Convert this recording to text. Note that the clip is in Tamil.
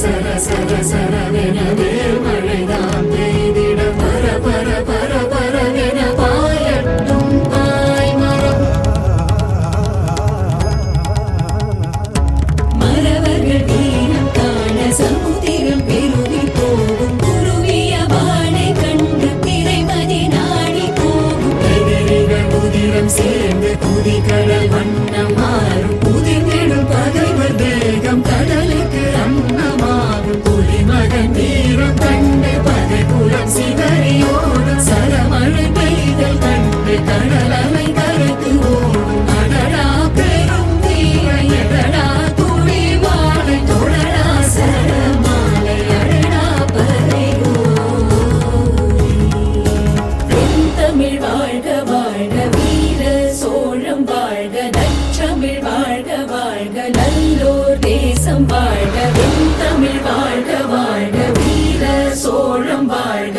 சர சர சரவென வேர்மழைதான் பெய்திட பர பர பர பரவென பாயட்டும் பாய்மரம். மறவர்கள் வீரம் காண சமுதிரம் பெருகி போகும் குருவிய வாழை கண்டு திரைமதி நாடி போகும். எதிரிகள் உதிரம் சேர்ந்து குதிகடல் வண்ணம் மாறும் புதிர்ந்திடும் பகைவர் தேகம் கடலுக்கு அன்னமாகும். புலிமகன் வீரம் கண்டு பகை குலம் சிதறியோடும் சரமழை பெய்தல் கண்டு கடல் அலை கரைத்து ஓடும். அடடா பெரும் தீர எடடா துளி வாழை தொடடா சரமாலை அடடா பறை ஓடி. தமிழ் வாழ்க வாழ்க வீர சோழம் வாழ்க நற்றமிழ் வாழ்க வாழ்க நல்லோர் தேசம் வாழ்க. தமிழ் வாழ்க வாழ்க வீர சோழம் வாழ்க.